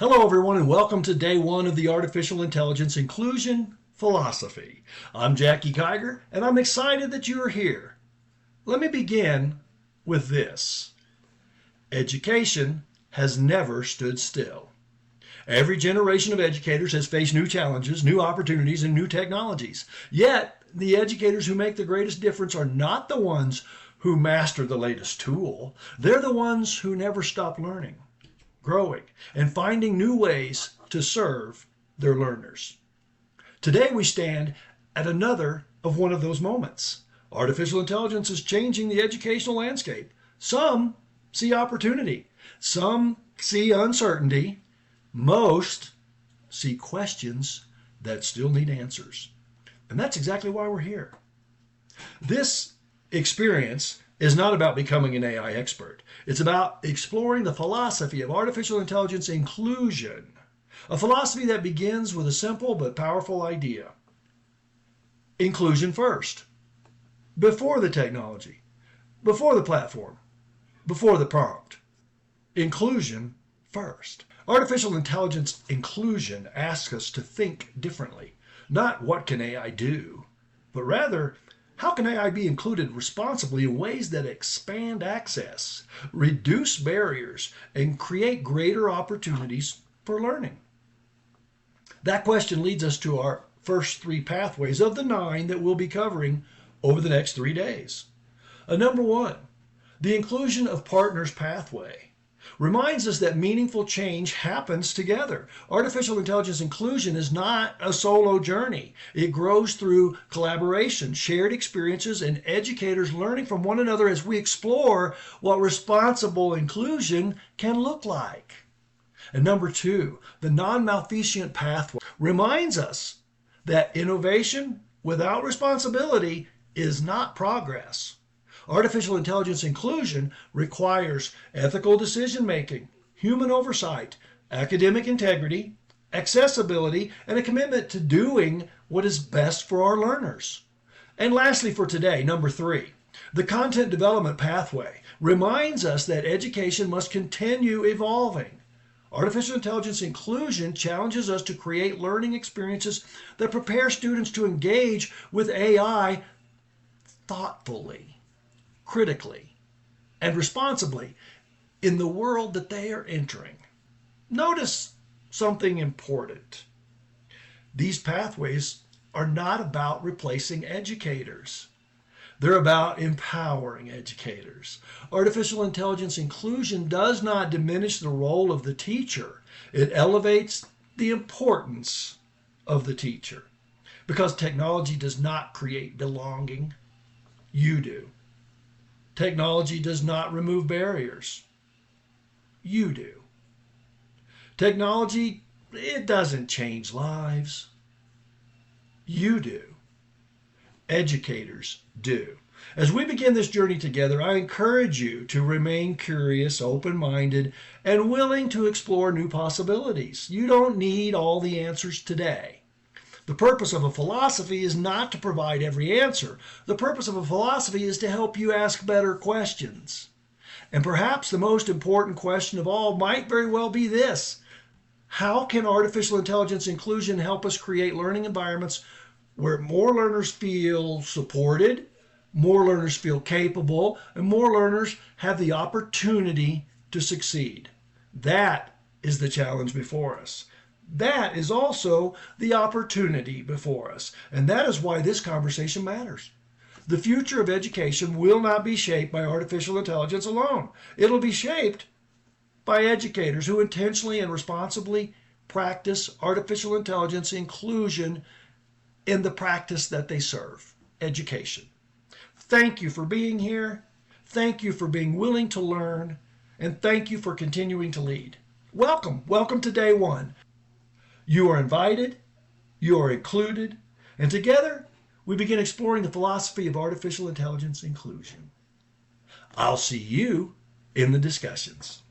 Hello, everyone, and welcome to day one of the Artificial Intelligence Inclusion Philosophy. I'm Jackie Kiger, and I'm excited that you are here. Let me begin with this. Education has never stood still. Every generation of educators has faced new challenges, new opportunities, and new technologies. Yet, the educators who make the greatest difference are not the ones who master the latest tool. They're the ones who never stop learning, growing, and finding new ways to serve their learners. Today we stand at another of one of those moments. Artificial intelligence is changing the educational landscape. Some see opportunity. Some see uncertainty. Most see questions that still need answers. And that's exactly why we're here. This experience is not about becoming an AI expert. It's about exploring the philosophy of artificial intelligence inclusion, a philosophy that begins with a simple but powerful idea. Inclusion first, before the technology, before the platform, before the prompt. Inclusion first. Artificial intelligence inclusion asks us to think differently. Not what can AI do, but rather, how can AI be included responsibly in ways that expand access, reduce barriers, and create greater opportunities for learning? That question leads us to our first three pathways of the 9 that we'll be covering over the next 3 days. Number 1, the inclusion of partners pathway reminds us that meaningful change happens together. Artificial intelligence inclusion is not a solo journey. It grows through collaboration, shared experiences, and educators learning from one another as we explore what responsible inclusion can look like. And number 2, the non-malfeasant pathway reminds us that innovation without responsibility is not progress. Artificial intelligence inclusion requires ethical decision-making, human oversight, academic integrity, accessibility, and a commitment to doing what is best for our learners. And lastly for today, number 3, the content development pathway reminds us that education must continue evolving. Artificial intelligence inclusion challenges us to create learning experiences that prepare students to engage with AI thoughtfully, critically, and responsibly in the world that they are entering. Notice something important. These pathways are not about replacing educators. They're about empowering educators. Artificial intelligence inclusion does not diminish the role of the teacher. It elevates the importance of the teacher. Because technology does not create belonging, you do. Technology does not remove barriers. You do. Technology, it doesn't change lives. You do. Educators do. As we begin this journey together, I encourage you to remain curious, open-minded, and willing to explore new possibilities. You don't need all the answers today. The purpose of a philosophy is not to provide every answer. The purpose of a philosophy is to help you ask better questions. And perhaps the most important question of all might very well be this: how can artificial intelligence inclusion help us create learning environments where more learners feel supported, more learners feel capable, and more learners have the opportunity to succeed? That is the challenge before us. That is also the opportunity before us. And that is why this conversation matters. The future of education will not be shaped by artificial intelligence alone. It'll be shaped by educators who intentionally and responsibly practice artificial intelligence inclusion in the practice that they serve, education. Thank you for being here. Thank you for being willing to learn. And thank you for continuing to lead. Welcome. Welcome to day one. You are invited, you are included, and together we begin exploring the philosophy of artificial intelligence inclusion. I'll see you in the discussions.